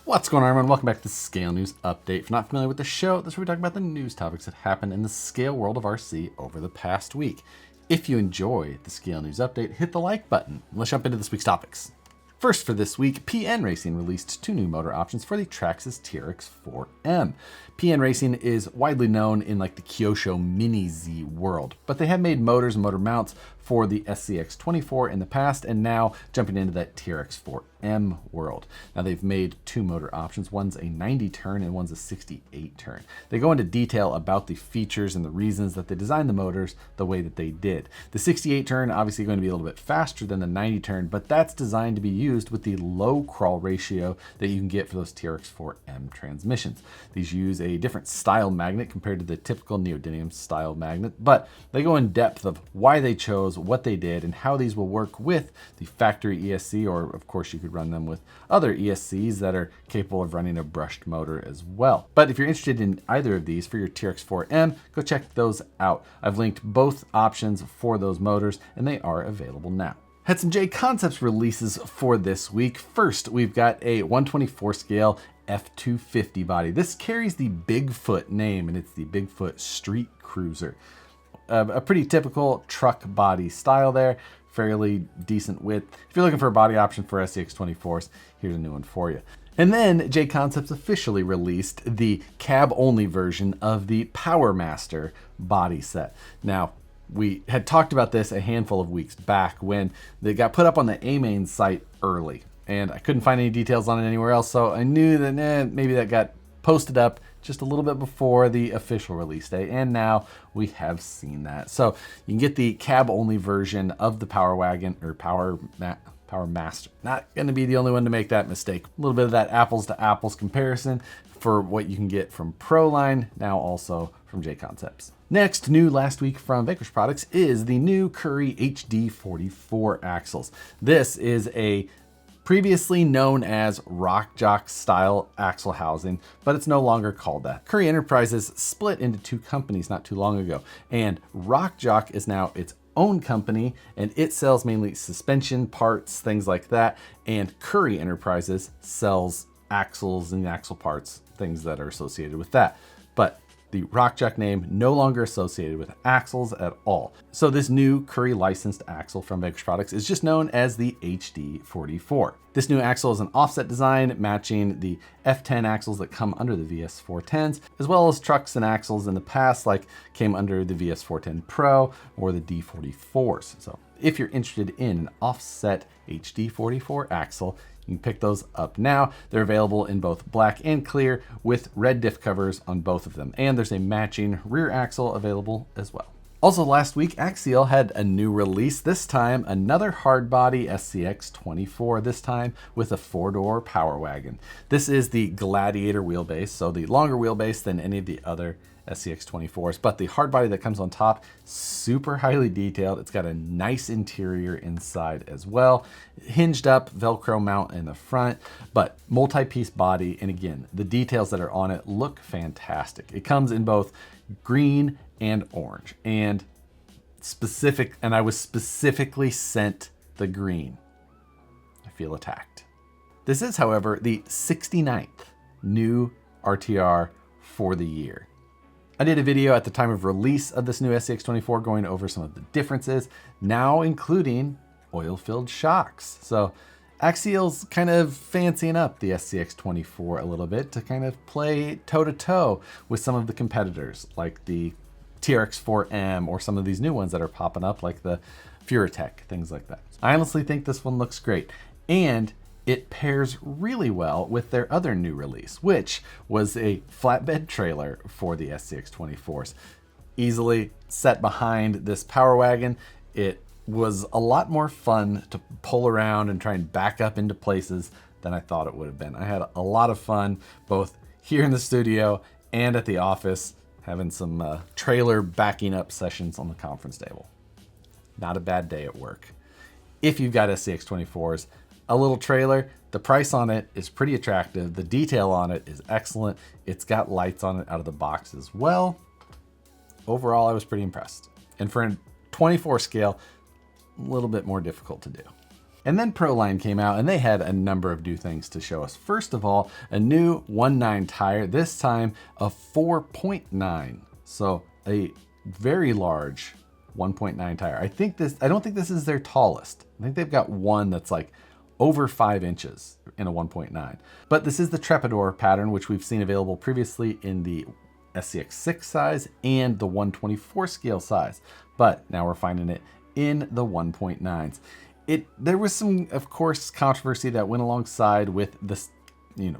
What's going on, everyone? Welcome back to the Scale News Update. If you're not familiar with the show, this is where we talk about the news topics that happened in the scale world of RC over the past week. If you enjoy the Scale News Update, hit the like button. Let's jump into this week's topics. First for this week, PN Racing released two new motor options for the Maxxis TRX4M. PN Racing is widely known in like the Kyosho Mini Z world, but they have made motors and motor mounts for the SCX24 in the past, and now jumping into that TRX4M world. Now they've made two motor options. One's a 90 turn and one's a 68 turn. They go into detail about the features and the reasons that they designed the motors the way that they did. The 68 turn obviously going to be a little bit faster than the 90 turn, but that's designed to be used with the low crawl ratio that you can get for those TRX4M transmissions. These use a different style magnet compared to the typical neodymium style magnet, but they go in depth of why they chose what they did and how these will work with the factory ESC, or of course you could run them with other ESCs that are capable of running a brushed motor as well. But if you're interested in either of these for your TRX4M, go check those out. I've linked both options for those motors and they are available now. Had some JConcepts releases for this week. First, we've got a 124 scale F250 body. This carries the BIGFOOT name and it's the BIGFOOT Street Cruiser. A pretty typical truck body style there, fairly decent width. If you're looking for a body option for SCX24s, here's a new one for you. And then JConcepts officially released the cab-only version of the Power Master body set. Now, we had talked about this a handful of weeks back when they got put up on the A-Main site early, and I couldn't find any details on it anywhere else, so I knew that maybe that got posted up just a little bit before the official release date, and now we have seen that. So you can get the cab-only version of the Power Wagon, or Power Master. Not going to be the only one to make that mistake. A little bit of that apples to apples comparison for what you can get from Proline, now also from JConcepts. Next, new last week from Vanquish products is the new Currie HD44 axles. This is a previously known as Rock Jock style axle housing, but it's no longer called that. Currie Enterprises split into two companies not too long ago, and Rock Jock is now its own company, and it sells mainly suspension parts, things like that, and Currie Enterprises sells axles and axle parts, things that are associated with that. But the Rock Jock name no longer associated with axles at all. So this new Currie licensed axle from Vanquish products is just known as the HD44. This new axle is an offset design matching the F10 axles that come under the VS410s, as well as trucks and axles in the past like came under the VS410 Pro or the D44s. So if you're interested in an offset HD44 axle, you can pick those up now. They're available in both black and clear with red diff covers on both of them. And there's a matching rear axle available as well. Also last week, Axial had a new release, this time another hard body SCX24, this time with a 4-door Power Wagon. This is the Gladiator wheelbase, so the longer wheelbase than any of the other SCX24s, but the hard body that comes on top, super highly detailed. It's got a nice interior inside as well. Hinged up Velcro mount in the front, but multi-piece body. And again, the details that are on it look fantastic. It comes in both green and orange, and I was specifically sent the green. I feel attacked. This is, however, the 69th new RTR for the year. I did a video at the time of release of this new SCX24 going over some of the differences, now including oil-filled shocks. So Axial's kind of fancying up the SCX24 a little bit to kind of play toe-to-toe with some of the competitors like the TRX4M or some of these new ones that are popping up like the Furatech, things like that. I honestly think this one looks great, and it pairs really well with their other new release, which was a flatbed trailer for the SCX24s. Easily set behind this Power Wagon, it was a lot more fun to pull around and try and back up into places than I thought it would have been. I had a lot of fun both here in the studio and at the office, having some trailer backing up sessions on the conference table. Not a bad day at work. If you've got SCX24s, a little trailer, the price on it is pretty attractive. The detail on it is excellent. It's got lights on it out of the box as well. Overall, I was pretty impressed. And for a 24 scale, a little bit more difficult to do. And then Proline came out and they had a number of new things to show us. First of all, a new 1.9 tire, this time a 4.9. So a very large 1.9 tire. I don't think this is their tallest. I think they've got one that's like over 5 inches in a 1.9. But this is the Trepador pattern, which we've seen available previously in the SCX6 size and the 124 scale size. But now we're finding it in the 1.9s. There was some, of course, controversy that went alongside with this,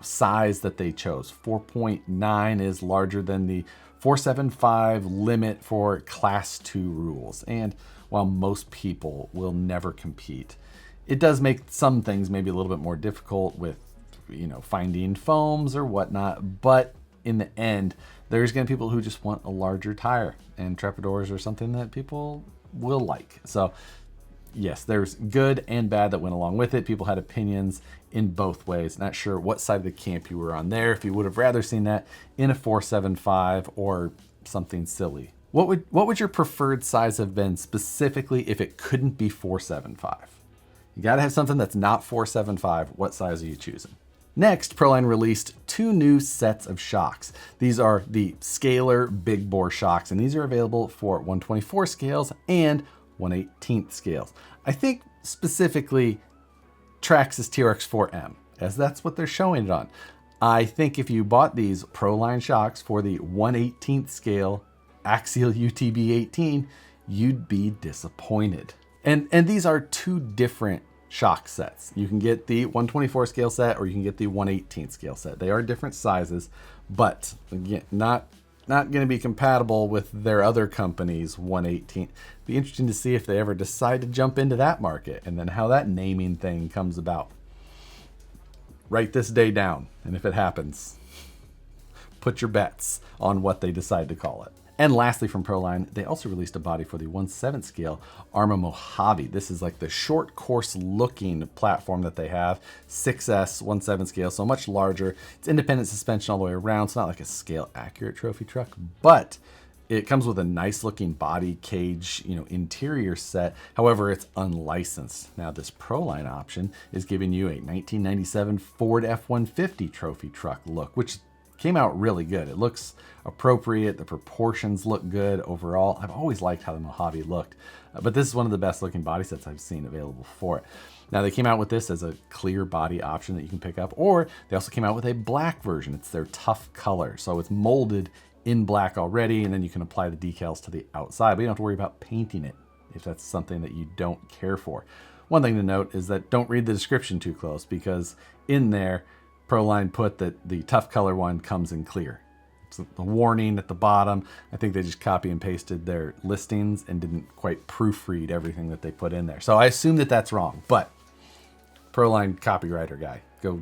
size that they chose. 4.9 is larger than the 475 limit for class 2 rules. And while most people will never compete, it does make some things maybe a little bit more difficult with, finding foams or whatnot. But in the end, there's going to be people who just want a larger tire, and Trepadors are something that people will like. So yes, there's good and bad that went along with it. People had opinions in both ways. Not sure what side of the camp you were on there, if you would have rather seen that in a 475 or something silly. What would your preferred size have been specifically if it couldn't be 475? You got to have something that's not 475. What size are you choosing? Next, Proline released 2 new sets of shocks. These are the Scalar Big Bore shocks, and these are available for 124 scales and 1/18 scales. I think specifically Maxxis TRX4M, as that's what they're showing it on. I think if you bought these Proline shocks for the 1/18 scale Axial UTB18, you'd be disappointed. And these are 2 different shock sets. You can get the 124 scale set or you can get the 1/18 scale set. They are different sizes, but again, not going to be compatible with their other company's 1/18. Be interesting to see if they ever decide to jump into that market and then how that naming thing comes about. Write this day down, and if it happens, put your bets on what they decide to call it. And lastly, from Proline, they also released a body for the 1/7 scale Arma Mojave. This is like the short course looking platform that they have. 6S 1/7 scale, so much larger. It's independent suspension all the way around. It's not like a scale accurate trophy truck, but it comes with a nice looking body cage, interior set. However, it's unlicensed. Now this Proline option is giving you a 1997 Ford F-150 trophy truck look, which came out really good. It looks appropriate. The proportions look good overall. I've always liked how the Mojave looked, but this is one of the best looking body sets I've seen available for it. Now they came out with this as a clear body option that you can pick up, or they also came out with a black version. It's their tough color. So it's molded in black already, and then you can apply the decals to the outside, but you don't have to worry about painting it if that's something that you don't care for. One thing to note is that don't read the description too close, because in there, Proline put that the tough color one comes in clear. It's the warning at the bottom. I think they just copy and pasted their listings and didn't quite proofread everything that they put in there. So I assume that that's wrong, but Proline copywriter guy, go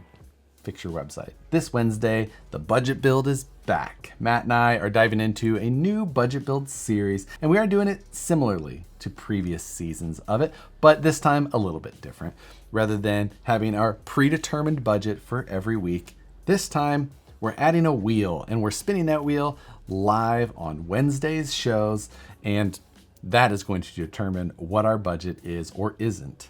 fix your website. This Wednesday, the budget build is back. Matt and I are diving into a new budget build series, and we are doing it similarly to previous seasons of it, but this time a little bit different. Rather than having our predetermined budget for every week, this time we're adding a wheel, and we're spinning that wheel live on Wednesday's shows, and that is going to determine what our budget is or isn't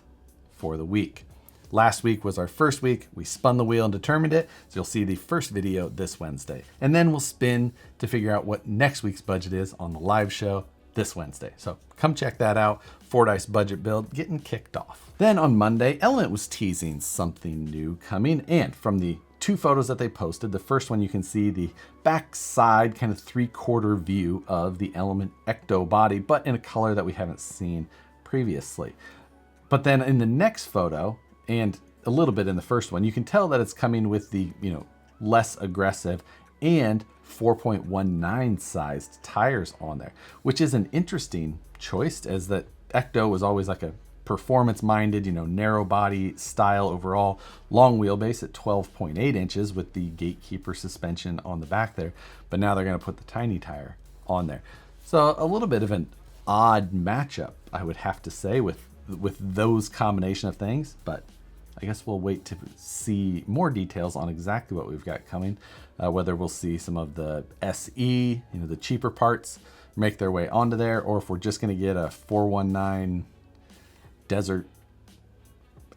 for the week. Last week was our first week. We spun the wheel and determined it. So you'll see the first video this Wednesday. And then we'll spin to figure out what next week's budget is on the live show this Wednesday. So come check that out. 4 Dice budget build getting kicked off. Then on Monday, Element was teasing something new coming. And from the 2 photos that they posted, the first one you can see the backside kind of 3/4 view of the Element Ecto body, but in a color that we haven't seen previously. But then in the next photo, and a little bit in the first one, you can tell that it's coming with the, less aggressive and 4.19 sized tires on there, which is an interesting choice, as that Ecto was always like a performance minded, narrow body style overall, long wheelbase at 12.8 inches with the Gatekeeper suspension on the back there. But now they're going to put the tiny tire on there. So a little bit of an odd matchup, I would have to say, with those combination of things, but I guess we'll wait to see more details on exactly what we've got coming, whether we'll see some of the SE, the cheaper parts make their way onto there, or if we're just going to get a 419 Desert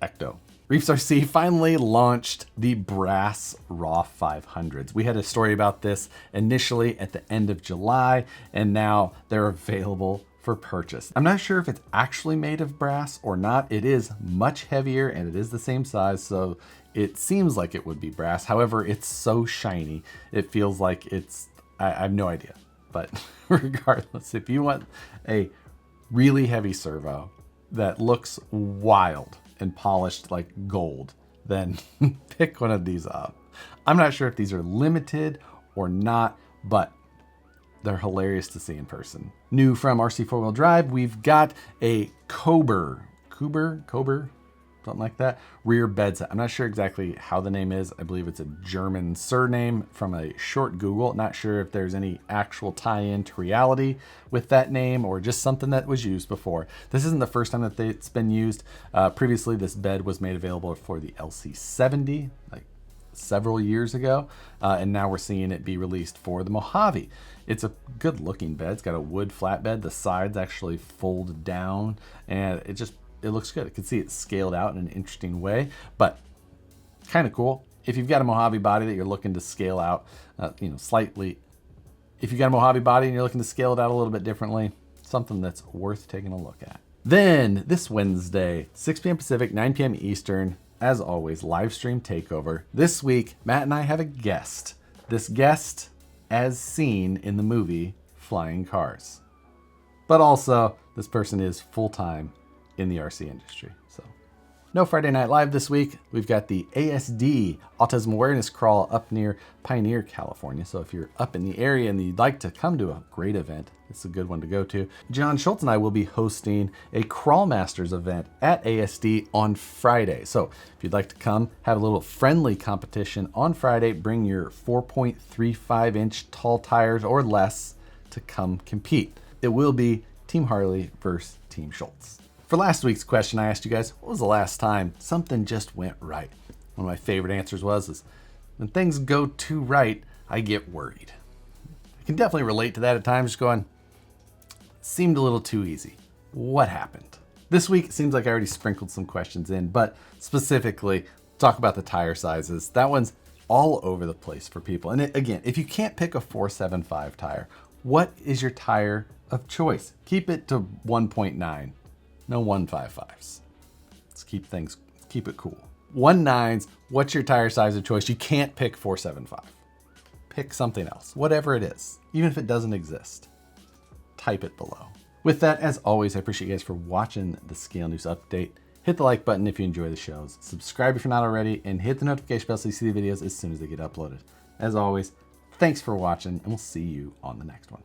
Ecto. Reefs RC finally launched the brass raw 500s. We had a story about this initially at the end of July, and now they're available for purchase. I'm not sure if it's actually made of brass or not. It is much heavier and it is the same size, so it seems like it would be brass. However, it's so shiny, it feels like it's, I have no idea. But regardless, if you want a really heavy servo that looks wild and polished like gold, then pick one of these up. I'm not sure if these are limited or not, but they're hilarious to see in person. New from RC 4-wheel drive, we've got a Kober, something like that, rear bed set. I'm not sure exactly how the name is. I believe it's a German surname from a short Google. Not sure if there's any actual tie-in to reality with that name or just something that was used before. This isn't the first time that it's been used. Previously, this bed was made available for the LC70, like several years ago, and now we're seeing it be released for the Mojave. It's a good looking bed. It's got a wood flatbed. The sides actually fold down, and it looks good. I can see it scaled out in an interesting way, but kind of cool. If you've got a Mojave body that you're looking to scale out, slightly, if you've got a Mojave body and you're looking to scale it out a little bit differently, something that's worth taking a look at. Then this Wednesday, 6 p.m. Pacific, 9 p.m. Eastern, as always, Livestream Takeover. This week, Matt and I have a guest. This guest, as seen in the movie Flying Cars. But also, this person is full-time in the RC industry. So no Friday Night Live this week. We've got the ASD Autism Awareness Crawl up near Pioneer, California. So if you're up in the area and you'd like to come to a great event, it's a good one to go to. John Schultz and I will be hosting a Crawl Masters event at ASD on Friday. So if you'd like to come, have a little friendly competition on Friday, bring your 4.35 inch tall tires or less to come compete. It will be Team Harley versus Team Schultz. For last week's question, I asked you guys, what was the last time something just went right? One of my favorite answers was when things go too right, I get worried. I can definitely relate to that at times, just going, seemed a little too easy. What happened? This week, it seems like I already sprinkled some questions in, but specifically, talk about the tire sizes. That one's all over the place for people. And again, if you can't pick a 475 tire, what is your tire of choice? Keep it to 1.9. No 155s. Let's keep it cool. 1.9s, what's your tire size of choice? You can't pick 475. Pick something else, whatever it is, even if it doesn't exist. Type it below. With that, as always, I appreciate you guys for watching the Scale News Update. Hit the like button if you enjoy the shows. Subscribe if you're not already, and hit the notification bell so you see the videos as soon as they get uploaded. As always, thanks for watching, and we'll see you on the next one.